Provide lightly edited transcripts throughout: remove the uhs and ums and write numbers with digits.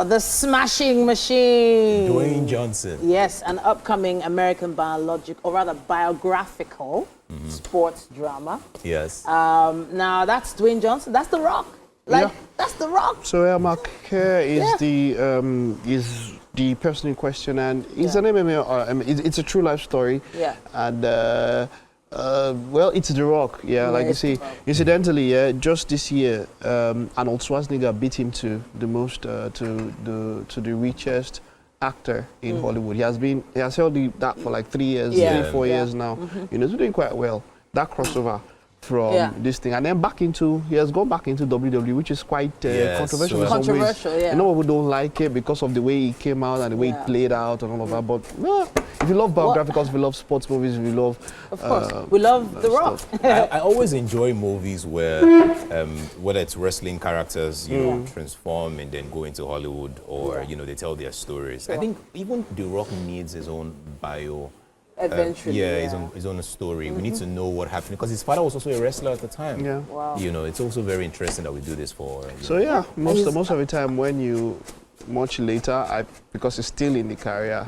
the smashing machine. Dwayne Johnson. Yes, an upcoming American biographical sports drama. Yes. Now that's Dwayne Johnson. That's The Rock. That's The Rock. So Mark here is the person in question, and it's an MMA. It's a true life story. Yeah. And well, it's The Rock. Yeah, like you see. Incidentally, just this year, Arnold Schwarzenegger beat him to the most to the richest actor in Hollywood. He has held that for like 3 years, 4 years now. You know, he's doing quite well. That crossover from this thing, and then he has gone back into WWE, which is quite controversial in some ways. Yeah. You know, people don't like it because of the way he came out and the way it played out and all of that. But if you love biographicals, if you love sports movies, if you love, of course, we love The Rock. I always enjoy movies where, whether it's wrestling characters, you know, transform and then go into Hollywood, or you know, they tell their stories. Sure. I think even The Rock needs his own bio. Eventually, his own story. We need to know what happened, because his father was also a wrestler at the time. Yeah. Wow. You know, it's also very interesting that we do this for. So yeah, most of the time when you much later, because he's still in the career,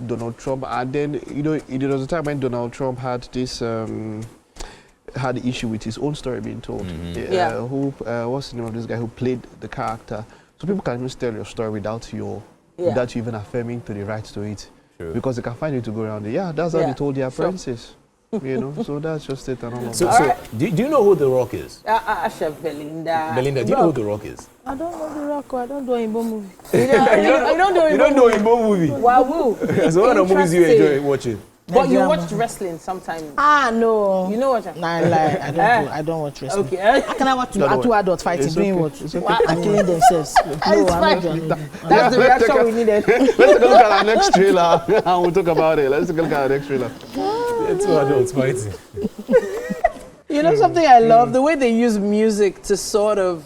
Donald Trump, and then there was a time when Donald Trump had this had the issue with his own story being told. What's the name of this guy who played the character? So people can even tell your story without you even affirming to the right to it. True. Because they can find you to go around it. Yeah, that's how they told their apprentices. You know, so that's just it. And all of so do you know who The Rock is? Chef Belinda. Belinda, do you know who The Rock is? I don't know The Rock. I don't do a Igbo movie. You don't know a Igbo movie? Wow. So what are the movies you enjoy watching? But you watch wrestling sometimes. No. You know what? I don't watch wrestling. Okay. How can I watch two adults fighting, doing what? And killing themselves. No, I'm not doing that. That's the reaction we needed. Let's take a look at our next trailer and we'll talk about it. Let's take a look at our next trailer. Two adults fighting. You know something I love? The way they use music to sort of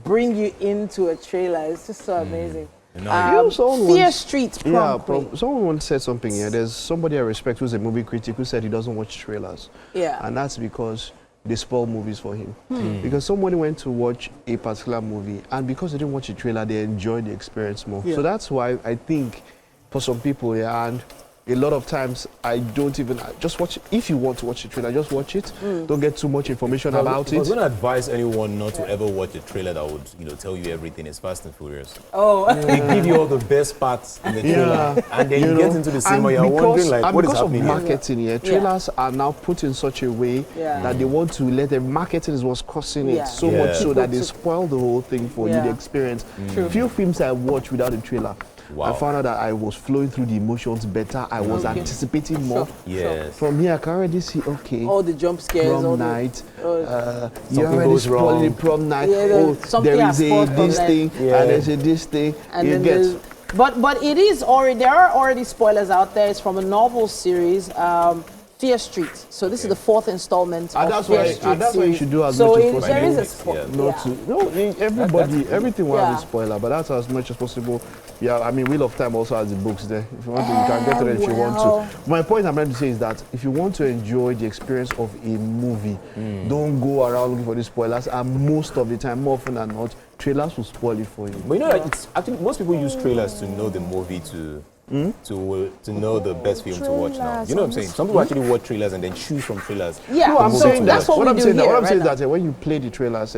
bring you into a trailer. It's just so amazing. Fear Street Prom Queen. Someone once said something here. There's somebody I respect who's a movie critic who said he doesn't watch trailers. Yeah. And that's because they spoil movies for him. Because somebody went to watch a particular movie, and because they didn't watch the trailer, they enjoyed the experience more. So that's why I think for some people, and a lot of times I don't even just watch it. If you want to watch the trailer, just watch it. Don't get too much information about it. I was going to advise anyone not to ever watch a trailer that would, tell you everything. It's Fast and Furious. They give you all the best parts in the trailer, and then you get into the cinema, you're wondering like, what is happening? Because of marketing, trailers are now put in such a way that they want to let the marketing is what's causing it so much so that they spoil the whole thing for you, the experience. Few films I watched without a trailer. Wow. I found out that I was flowing through the emotions better. I was anticipating more. From here, I can already see, all the jump scares. Prom night. You already spoiled the prom night. There is this thing, and there's this thing. And you get. But it is already, there are already spoilers out there. It's from a novel series. Fear Street. So this is the 4th installment of Fear Street. And that's what you should do as much as possible. There is a spoiler. Everything will have a spoiler, but that's as much as possible. Yeah, I mean, Wheel of Time also has the books there. If you want to, you can get to it if you want to. My point I'm trying to say is that if you want to enjoy the experience of a movie, don't go around looking for the spoilers. And most of the time, more often than not, trailers will spoil it for you. But it's actually, most people use trailers to know the movie to know the best film to watch now. You know what I'm saying? Some people actually watch trailers and then choose from trailers. Yeah, no, I'm saying that's what I'm saying. What I'm saying is that when you play the trailers,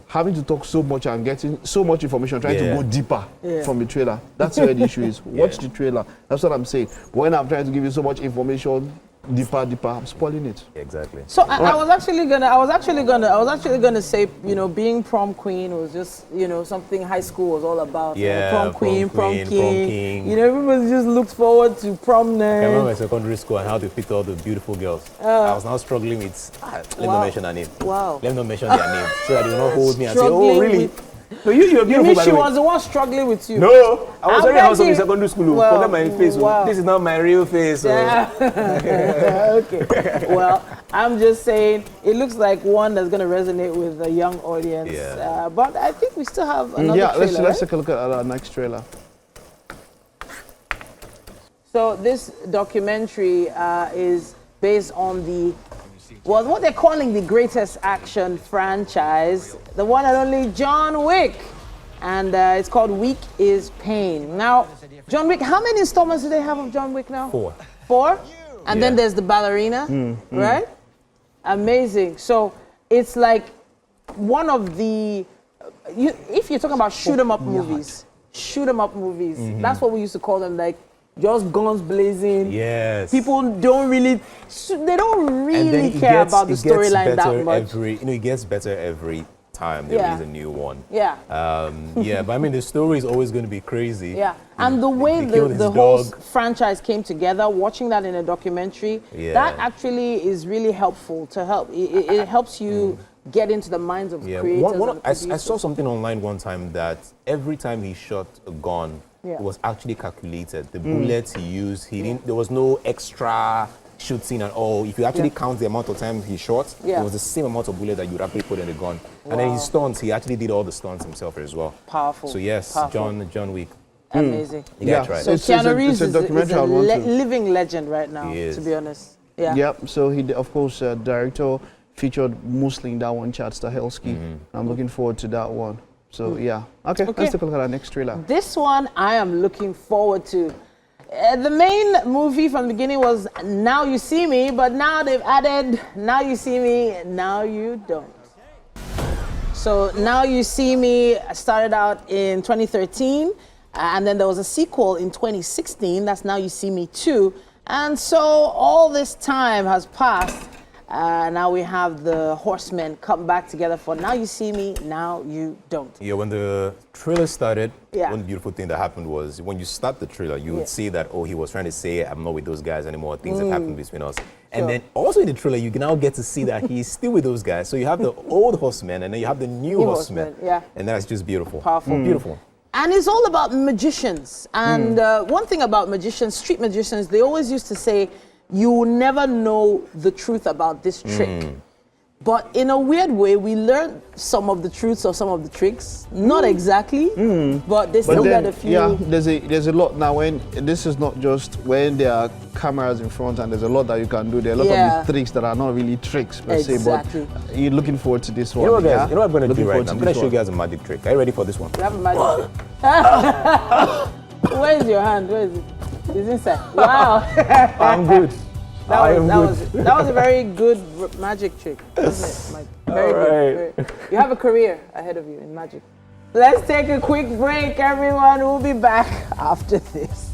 having to talk so much and getting so much information, trying to go deeper from the trailer, that's where the issue is. Watch the trailer. That's what I'm saying. When I'm trying to give you so much information, deeper, I'm spoiling it. Exactly. So I was actually gonna say, being prom queen was just, something high school was all about. Prom queen, prom king. Everybody just looked forward to prom night. I remember my secondary school and how they picked all the beautiful girls. I was now struggling with, let me not mention her name. Wow. Let me not mention their name so that they will not hold me and say, oh, really? No, you're you mean she was the one struggling with you? No, I was very handsome in secondary school. Forget my face. Wow. This is not my real face. Okay. Well, I'm just saying it looks like one that's going to resonate with a young audience. But I think we still have another trailer. Let's take a look at our next trailer. So this documentary is based on what they're calling the greatest action franchise, the one and only John Wick. and it's called Weak is Pain. Now, John Wick, how many installments do they have of John Wick now? 4. 4? And then there's the ballerina, right? Amazing. So it's like one of the, if you're talking about shoot 'em up movies, that's what we used to call them, like just guns blazing. Yes. People don't really care about the storyline that much. It gets better every time there is a new one. Yeah. But I mean, the story is always going to be crazy. Yeah. And the way the whole franchise came together, watching that in a documentary, that actually is really helpful to help. It helps you get into the minds of creators. I saw something online one time that every time he shot a gun, it was actually calculated. The bullets he used, there was no extra shoot scene at all. If you actually count the amount of time he shot, it was the same amount of bullet that you would actually put in the gun. And then his stunts, he actually did all the stunts himself as well. Powerful. So yes, John Wick. Amazing. You gotta try it. So Keanu Reeves is a living legend right now, to be honest. Yeah. Yep. So he, of course, director featured mostly in that one, Chad Stahelski. I'm looking forward to that one. So yeah. Okay, let's take a look at our next trailer. This one I am looking forward to. The main movie from the beginning was Now You See Me, but now they've added Now You See Me, Now You Don't. So Now You See Me started out in 2013, and then there was a sequel in 2016, that's Now You See Me 2. And so all this time has passed. Now we have the horsemen come back together for Now You See Me, Now You Don't. Yeah, when the trailer started, one beautiful thing that happened was when you start the trailer, you would see that, he was trying to say, I'm not with those guys anymore, things have happened between us. And then also in the trailer, you can now get to see that he's still with those guys. So you have the old horsemen and then you have the new horsemen. And that's just beautiful. Powerful. Beautiful. And it's all about magicians. And one thing about magicians, street magicians, they always used to say, you will never know the truth about this trick. But in a weird way, we learned some of the truths of some of the tricks. Not exactly, but they still got a few. Yeah, there's a lot now. When this is not just when there are cameras in front, and there's a lot that you can do. There are a lot of the tricks that are not really tricks per se. But you're looking forward to this one. You know, guys, you know what I'm going to do right now? I'm going to show you guys a magic trick. Are you ready for this one? You have a magic trick. Where is your hand? Where is it? It's inside. Wow. I'm good. That was a very good magic trick, wasn't it? Like, very good. You have a career ahead of you in magic. Let's take a quick break, everyone. We'll be back after this.